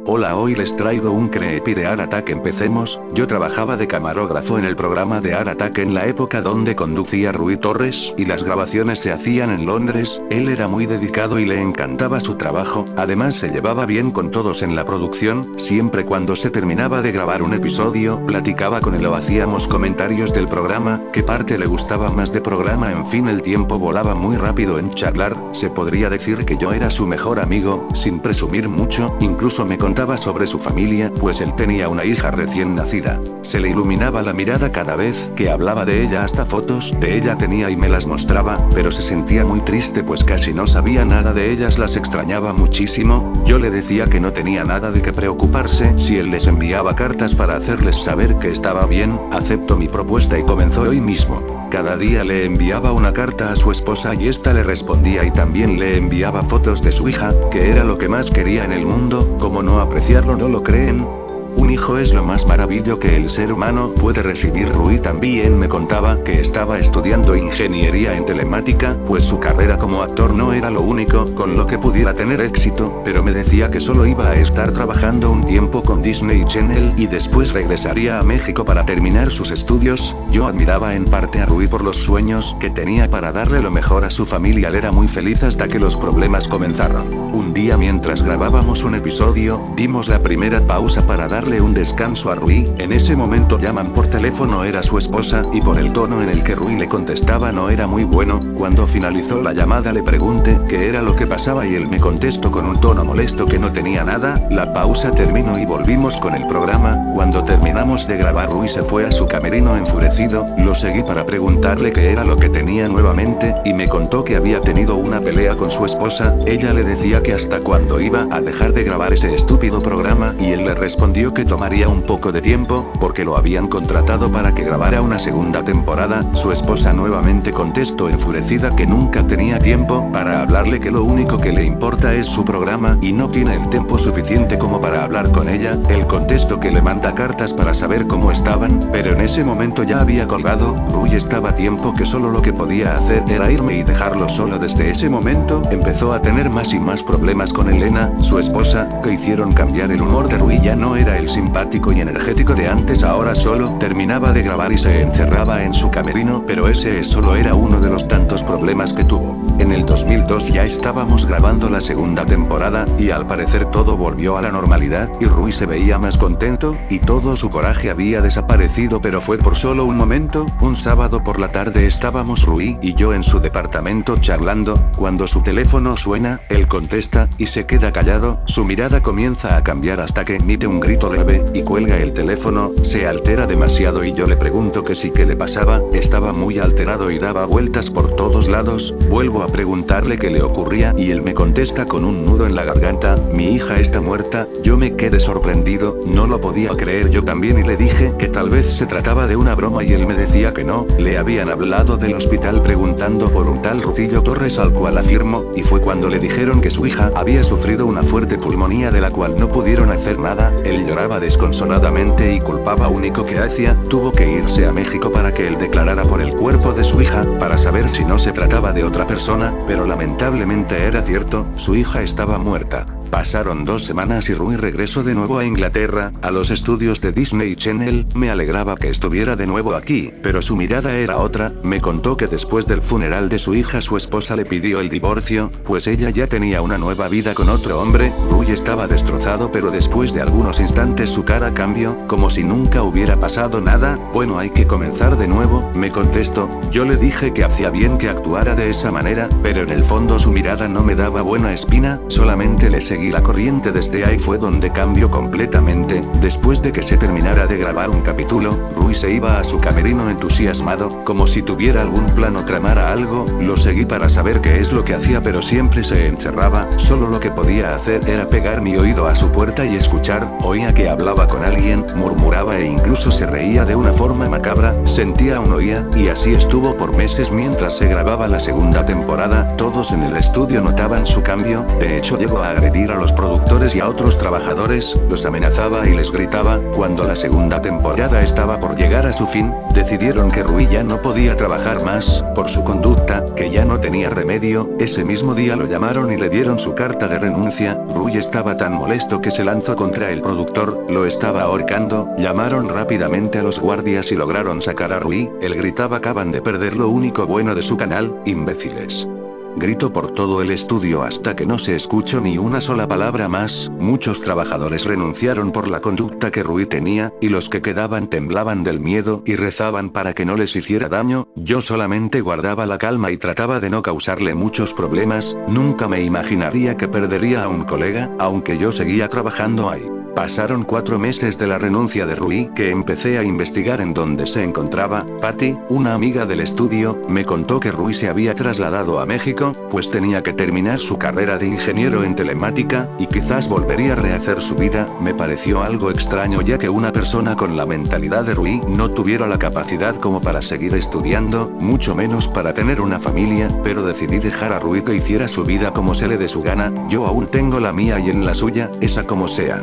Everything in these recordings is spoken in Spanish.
Hola, hoy les traigo un creepy de Art Attack. Empecemos. Yo trabajaba de camarógrafo en el programa de Art Attack en la época donde conducía Rui Torres, y las grabaciones se hacían en Londres. Él era muy dedicado y le encantaba su trabajo, además se llevaba bien con todos en la producción. Siempre cuando se terminaba de grabar un episodio, platicaba con él o hacíamos comentarios del programa, qué parte le gustaba más de programa, en fin, el tiempo volaba muy rápido en charlar. Se podría decir que yo era su mejor amigo, sin presumir mucho. Incluso me contaba sobre su familia, pues él tenía una hija recién nacida. Se le iluminaba la mirada cada vez que hablaba de ella, hasta fotos de ella tenía y me las mostraba, pero se sentía muy triste pues casi no sabía nada de ellas, las extrañaba muchísimo. Yo le decía que no tenía nada de qué preocuparse si él les enviaba cartas para hacerles saber que estaba bien. Aceptó mi propuesta y comenzó hoy mismo. Cada día le enviaba una carta a su esposa y esta le respondía, y también le enviaba fotos de su hija, que era lo que más quería en el mundo. ¿Cómo no apreciarlo, no lo creen? Un hijo es lo más maravilloso que el ser humano puede recibir. Rui también me contaba que estaba estudiando ingeniería en telemática, pues su carrera como actor no era lo único con lo que pudiera tener éxito, pero me decía que solo iba a estar trabajando un tiempo con Disney Channel y después regresaría a México para terminar sus estudios. Yo admiraba en parte a Rui por los sueños que tenía para darle lo mejor a su familia. Él era muy feliz hasta que los problemas comenzaron. Un día mientras grabábamos un episodio, dimos la primera pausa para darle un descanso a Rui. En ese momento llaman por teléfono, era su esposa, y por el tono en el que Rui le contestaba no era muy bueno. Cuando finalizó la llamada le pregunté qué era lo que pasaba y él me contestó con un tono molesto que no tenía nada. La pausa terminó y volvimos con el programa. Cuando terminamos de grabar, Rui se fue a su camerino enfurecido. Lo seguí para preguntarle qué era lo que tenía nuevamente, y me contó que había tenido una pelea con su esposa. Ella le decía que hasta cuándo iba a dejar de grabar ese estúpido programa, y él le respondió que tomaría un poco de tiempo, porque lo habían contratado para que grabara una segunda temporada. Su esposa nuevamente contestó enfurecida que nunca tenía tiempo para hablarle, que lo único que le importa es su programa y no tiene el tiempo suficiente como para hablar con ella. Él contestó que le manda cartas para saber cómo estaban, pero en ese momento ya había colgado. Rui estaba a tiempo, que solo lo que podía hacer era irme y dejarlo solo. Desde ese momento empezó a tener más y más problemas con Elena, su esposa, que hicieron cambiar el humor de Rui. Ya no era el simpático y energético de antes, ahora solo terminaba de grabar y se encerraba en su camerino, pero ese solo era uno de los tantos problemas que tuvo. En el 2002 ya estábamos grabando la segunda temporada, y al parecer todo volvió a la normalidad, y Rui se veía más contento, y todo su coraje había desaparecido, pero fue por solo un momento. Un sábado por la tarde estábamos Rui y yo en su departamento charlando, cuando su teléfono suena. Él contesta, y se queda callado. Su mirada comienza a cambiar hasta que emite un grito leve, y cuelga el teléfono. Se altera demasiado y yo le pregunto que sí, que le pasaba. Estaba muy alterado y daba vueltas por todos lados. Vuelvo a preguntarle qué le ocurría y él me contesta con un nudo en la garganta: mi hija está muerta. Yo me quedé sorprendido, no lo podía creer yo también, y le dije que tal vez se trataba de una broma, y él me decía que no, le habían hablado del hospital preguntando por un tal Rutilio Torres, al cual afirmó, y fue cuando le dijeron que su hija había sufrido una fuerte pulmonía de la cual no pudieron hacer nada. Él lloraba desconsoladamente y culpaba único que hacía. Tuvo que irse a México para que él declarara por el cuerpo de su hija, para saber si no se trataba de otra persona, pero lamentablemente era cierto, su hija estaba muerta. Pasaron 2 semanas y Rui regresó de nuevo a Inglaterra, a los estudios de Disney Channel. Me alegraba que estuviera de nuevo aquí, pero su mirada era otra. Me contó que después del funeral de su hija su esposa le pidió el divorcio, pues ella ya tenía una nueva vida con otro hombre. Rui estaba destrozado, pero después de algunos instantes su cara cambió, como si nunca hubiera pasado nada. Bueno, hay que comenzar de nuevo, me contestó. Yo le dije que hacía bien que actuara de esa manera, pero en el fondo su mirada no me daba buena espina. Solamente le seguí la corriente. Desde ahí fue donde cambió completamente. Después de que se terminara de grabar un capítulo, Rui se iba a su camerino entusiasmado, como si tuviera algún plan o tramara algo. Lo seguí para saber qué es lo que hacía, pero siempre se encerraba. Solo lo que podía hacer era pegar mi oído a su puerta y escuchar. Oía que hablaba con alguien, murmuraba e incluso se reía de una forma macabra. Sentía aún oía, y así estuvo por meses mientras se grababa la segunda temporada. Todos en el estudio notaban su cambio. De hecho, llegó a agredir a los productores y a otros trabajadores, los amenazaba y les gritaba. Cuando la segunda temporada estaba por llegar a su fin, decidieron que Rui ya no podía trabajar más, por su conducta, que ya no tenía remedio. Ese mismo día lo llamaron y le dieron su carta de renuncia. Rui estaba tan molesto que se lanzó contra el productor, lo estaba ahorcando. Llamaron rápidamente a los guardias y lograron sacar a Rui. Él gritaba: acaban de perder lo único bueno de su canal, imbéciles. Gritó por todo el estudio hasta que no se escuchó ni una sola palabra más. Muchos trabajadores renunciaron por la conducta que Rui tenía, y los que quedaban temblaban del miedo y rezaban para que no les hiciera daño. Yo solamente guardaba la calma y trataba de no causarle muchos problemas. Nunca me imaginaría que perdería a un colega, aunque yo seguía trabajando ahí. Pasaron 4 meses de la renuncia de Rui que empecé a investigar en dónde se encontraba. Patty, una amiga del estudio, me contó que Rui se había trasladado a México, pues tenía que terminar su carrera de ingeniero en telemática, y quizás volvería a rehacer su vida. Me pareció algo extraño ya que una persona con la mentalidad de Rui no tuviera la capacidad como para seguir estudiando, mucho menos para tener una familia, pero decidí dejar a Rui que hiciera su vida como se le dé su gana. Yo aún tengo la mía y en la suya, esa como sea.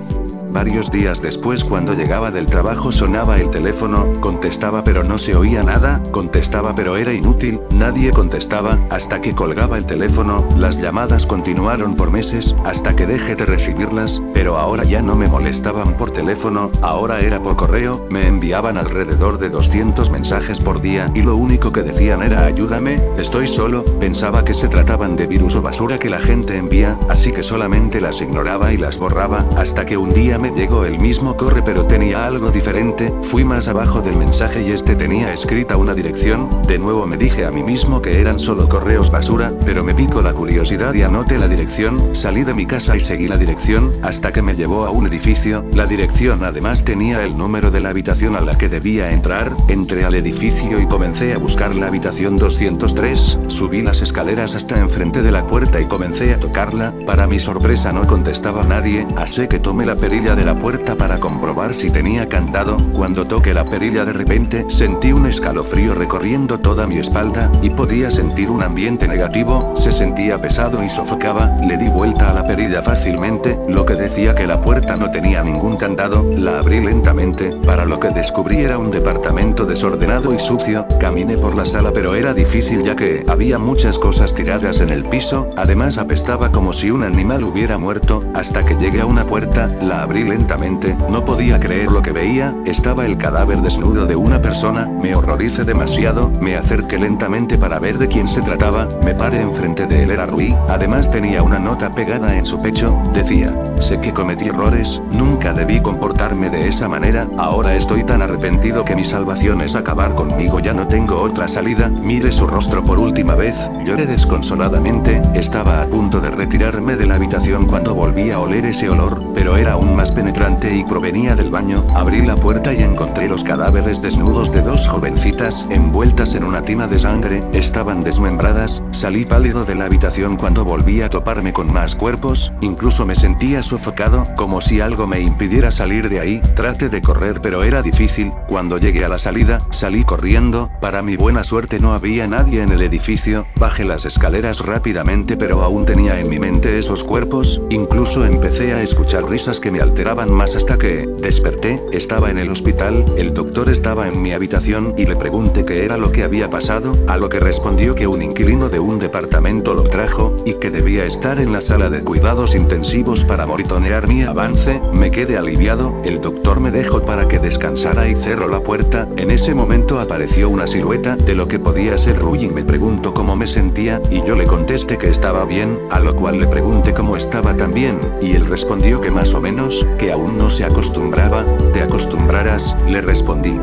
Varios días después, cuando llegaba del trabajo, sonaba el teléfono, contestaba pero no se oía nada, contestaba pero era inútil, nadie contestaba, hasta que colgaba el teléfono. Las llamadas continuaron por meses, hasta que dejé de recibirlas, pero ahora ya no me molestaban por teléfono, ahora era por correo. Me enviaban alrededor de 200 mensajes por día y lo único que decían era: ayúdame, estoy solo. Pensaba que se trataban de virus o basura que la gente envía, así que solamente las ignoraba y las borraba, hasta que un día me llegó el mismo correo pero tenía algo diferente. Fui más abajo del mensaje y este tenía escrita una dirección. De nuevo me dije a mí mismo que eran solo correos basura, pero me picó la curiosidad y anoté la dirección. Salí de mi casa y seguí la dirección, hasta que me llevó a un edificio. La dirección además tenía el número de la habitación a la que debía entrar. Entré al edificio y comencé a buscar la habitación 203, subí las escaleras hasta enfrente de la puerta y comencé a tocarla. Para mi sorpresa no contestaba nadie, así que tomé la perilla de la puerta para comprobar si tenía candado. Cuando toqué la perilla de repente sentí un escalofrío recorriendo toda mi espalda, y podía sentir un ambiente negativo, se sentía pesado y sofocaba. Le di vuelta a la perilla fácilmente, lo que decía que la puerta no tenía ningún candado. La abrí lentamente, para lo que descubrí era un departamento desordenado y sucio. Caminé por la sala pero era difícil ya que había muchas cosas tiradas en el piso, además apestaba como si un animal hubiera muerto, hasta que llegué a una puerta, la abrí lentamente. No podía creer lo que veía, estaba el cadáver desnudo de una persona. Me horroricé demasiado, me acerqué lentamente para ver de quién se trataba. Me paré enfrente de él, era Rui, además tenía una nota pegada en su pecho, decía: sé que cometí errores, nunca debí comportarme de esa manera, ahora estoy tan arrepentido que mi salvación es acabar conmigo, ya no tengo otra salida. Miré su rostro por última vez, lloré desconsoladamente, estaba a punto de retirarme de la habitación cuando volví a oler ese olor, pero era aún más penetrante y provenía del baño. Abrí la puerta y encontré los cadáveres desnudos de 2 jovencitas, envueltas en una tina de sangre, estaban desmembradas. Salí pálido de la habitación cuando volví a toparme con más cuerpos, incluso me sentía sofocado, como si algo me impidiera salir de ahí. Traté de correr pero era difícil. Cuando llegué a la salida, salí corriendo. Para mi buena suerte no había nadie en el edificio. Bajé las escaleras rápidamente pero aún tenía en mi mente esos cuerpos, incluso empecé a escuchar risas que me alteraban más hasta que desperté. Estaba en el hospital, el doctor estaba en mi habitación y le pregunté qué era lo que había pasado, a lo que respondió que un inquilino de un departamento lo trajo, y que debía estar en la sala de cuidados intensivos para monitorear mi avance. Me quedé aliviado, el doctor me dejó para que descansara y cerró la puerta. En ese momento apareció una silueta de lo que podía ser Rui y me preguntó cómo me sentía, y yo le contesté que estaba bien, a lo cual le pregunté cómo estaba también, y él respondió que más o menos, que aún no se acostumbraba. ¿Te acostumbrarás?, le respondí.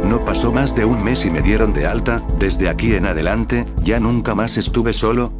No pasó más de un mes y me dieron de alta. Desde aquí en adelante, ya nunca más estuve solo.